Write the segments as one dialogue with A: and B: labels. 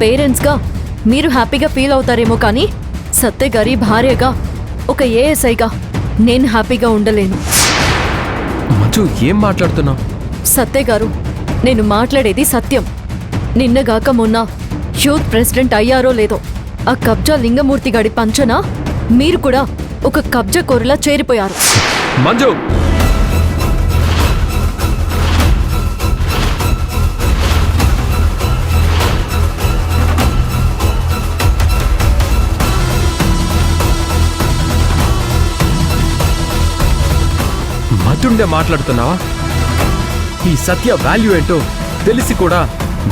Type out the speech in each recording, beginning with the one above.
A: పేరెంట్స్గా మీరు హ్యాపీగా ఫీల్ అవుతారేమో కానీ సత్య గారి భార్యగా ఒక ఏఎస్ఐగా నేను హ్యాపీగా ఉండలేను.
B: మంజు, ఏం మాట్లాడుతున్నావు?
A: సత్య గారు, నేను మాట్లాడేది సత్యం. నిన్నగాక మొన్న యూత్ ప్రెసిడెంట్ అయ్యారో లేదో ఆ కబ్జా లింగమూర్తి గాడి పంచన మీరు కూడా ఒక కబ్జా కోరులా చేరిపోయారు.
B: మంజు, మతుండే మాట్లాడుతున్నావా? ఈ సత్య వాల్యూ ఏంటో తెలిసి కూడా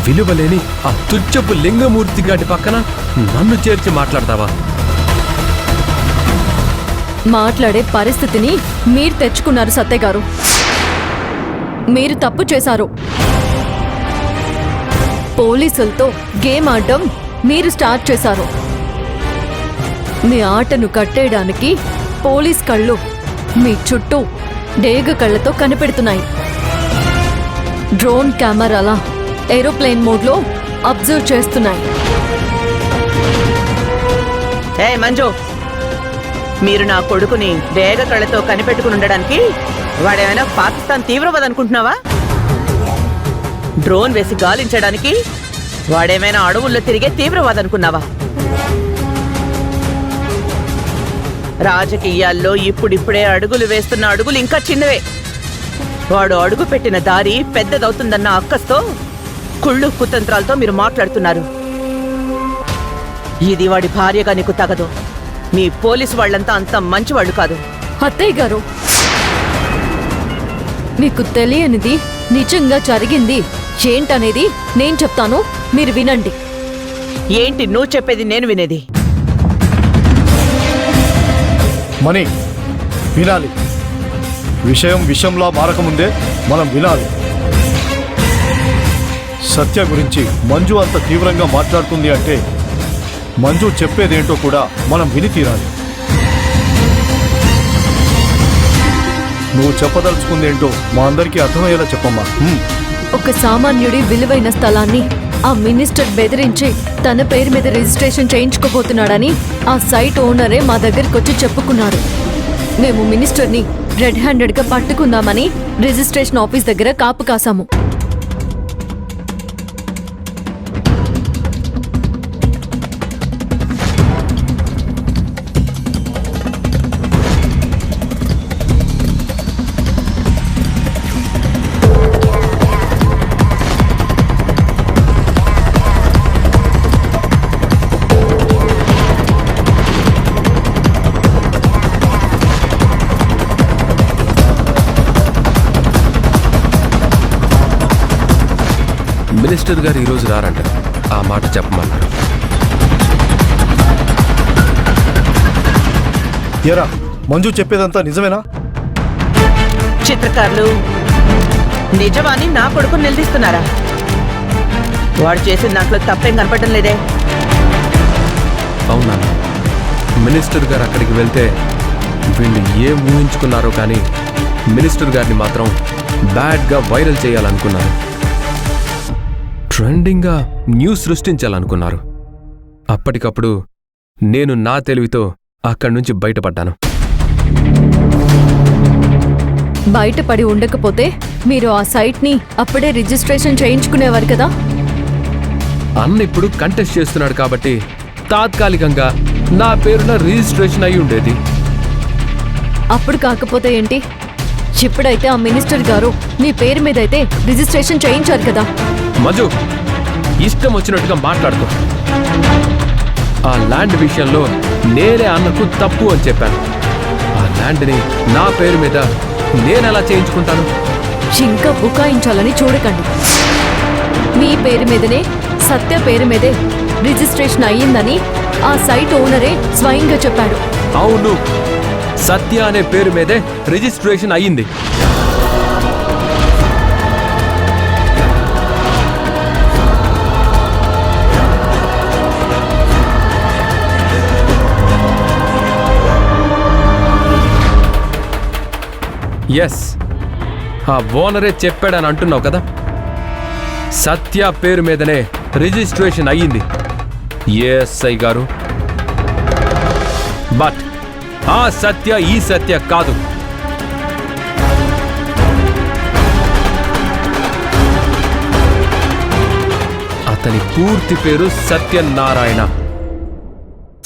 B: విలువలేని ఆ తుచ్చపు లింగమూర్తి గాడి పక్కన నన్ను చేర్చి మాట్లాడతావా?
A: మాట్లాడే పరిస్థితిని మీరు తెచ్చుకున్నారు సత్య గారు. మీరు తప్పు చేశారు. పోలీసులతో గేమ్ ఆడడం మీరు స్టార్ట్ చేశారు. మీ ఆటను కట్టేయడానికి పోలీస్ కళ్ళు మీ చుట్టూ డేగ కళ్ళతో కనిపెడుతున్నాయి. డ్రోన్ కెమెరాల ఏరోప్లేన్ మోడ్లో అబ్జర్వ్ చేస్తున్నాయి.
C: ఏ మంజు, మీరు నా కొడుకుని డేగ కళ్ళతో కనిపెట్టుకుని ఉండడానికి వాడేమైనా పాకిస్తాన్ తీవ్రవాది అనుకుంటున్నావా? డ్రోన్ వేసి గాలించడానికి వాడేమైనా అడవుల్లో తిరిగే తీవ్రవాది అనుకున్నావా? రాజకీయాల్లో ఇప్పుడిప్పుడే అడుగులు వేస్తున్న అడుగులు ఇంకా చిన్నవే. వాడు అడుగు పెట్టిన దారి పెద్దదవుతుందన్న అక్కస్తో కుళ్ళు కుతంత్రాలతో మీరు మాట్లాడుతున్నారు. ఇది వాడి భార్యగా నీకు తగదు. మీ పోలీసు వాళ్ళంతా అంత మంచివాళ్ళు కాదు.
A: అత్తయ్య గారు, మీకు తెలియనిది నిజంగా జరిగింది ఏంటనేది నేను చెప్తాను, మీరు వినండి.
C: ఏంటి నువ్వు చెప్పేది నేను వినేది?
D: మనీ వినాలి. విషయంలా మారకముందే మనం వినాలి. సత్య గురించి మంజు అంత తీవ్రంగా మాట్లాడుతుంది అంటే మంజు చెప్పేదేంటో కూడా మనం విని తీరాలి. నువ్వు చెప్పదలుచుకుందేంటో మా అందరికీ అర్థమయ్యేలా చెప్పమ్మా.
A: ఒక సామాన్యుడి విలువైన స్థలాన్ని ఆ మినిస్టర్ బెదిరించి తన పేరు మీద రిజిస్ట్రేషన్ చేయించుకోబోతున్నాడని ఆ సైట్ ఓనరే మా దగ్గరికి వచ్చి చెప్పుకున్నాడు. మేము మినిస్టర్ని రెడ్ హ్యాండెడ్గా పట్టుకుందామని రిజిస్ట్రేషన్ ఆఫీస్ దగ్గర కాపు కాసాము.
B: మినిస్టర్ గారు ఈరోజు రారంట. ఆ మాట చెప్పమన్నారు.
D: ఏరా, మంజు చెప్పేదంతా నిజమేనా?
C: చిత్రకారులు నిజమాని నా కొడుకుని నిలదీస్తున్నారా? వాడు చేసిన దాంట్లో తప్పేం కనపడడం లేదే.
B: అవునా? మినిస్టర్ గారు అక్కడికి వెళ్తే వీళ్ళు ఏం ఊహించుకున్నారో కానీ మినిస్టర్ గారిని మాత్రం బ్యాడ్గా వైరల్ చేయాలనుకున్నారు. ట్రెండింగ్గా న్యూస్ సృష్టించాలనుకున్నారు. అప్పటికప్పుడు నేను నా తెలివితో అక్కడి నుంచి బయటపడ్డాను.
A: బయటపడి ఉండకపోతే మీరు ఆ సైట్ని అప్పుడే రిజిస్ట్రేషన్ చేయించుకునేవారు కదా.
B: అన్న ఇప్పుడు కంటెస్ట్ చేస్తున్నాడు కాబట్టి తాత్కాలికంగా నా పేరున రిజిస్ట్రేషన్ అయి ఉండేది.
A: అప్పుడు కాకపోతే ఏంటి? ఇప్పుడైతే ఆ మినిస్టర్ గారు మీ పేరు మీద అయితే రిజిస్ట్రేషన్ చేయించారు కదా.
B: మంజు, ఇష్టం వచ్చినట్టుగా మాట్లాడుతూ. ఆ ల్యాండ్ విషయంలో నేనే అన్నకు తప్పు అని చెప్పాను. ఆ ల్యాండ్ని నా పేరు మీద నేనెలా చేయించుకుంటాను?
A: ఇంకా బుకాయించాలని చూడకండి. మీ పేరు మీదనే సత్య పేరు మీదే రిజిస్ట్రేషన్ అయ్యిందని ఆ సైట్ ఓనరే స్వయంగా చెప్పాడు.
B: అవును, సత్య అనే పేరు మీదే రిజిస్ట్రేషన్ అయ్యింది. ఎస్, ఆ ఓనరే చెప్పాడని అంటున్నావు కదా. సత్య పేరు మీదనే రిజిస్ట్రేషన్ అయ్యింది ఎస్ఐ గారు. బట్ ఆ సత్య ఈ సత్య కాదు. అతని పూర్తి పేరు సత్యనారాయణ,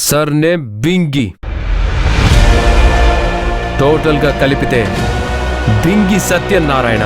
B: సర్నేమ్ బింగి. టోటల్గా కలిపితే బింగి సత్యనారాయణ.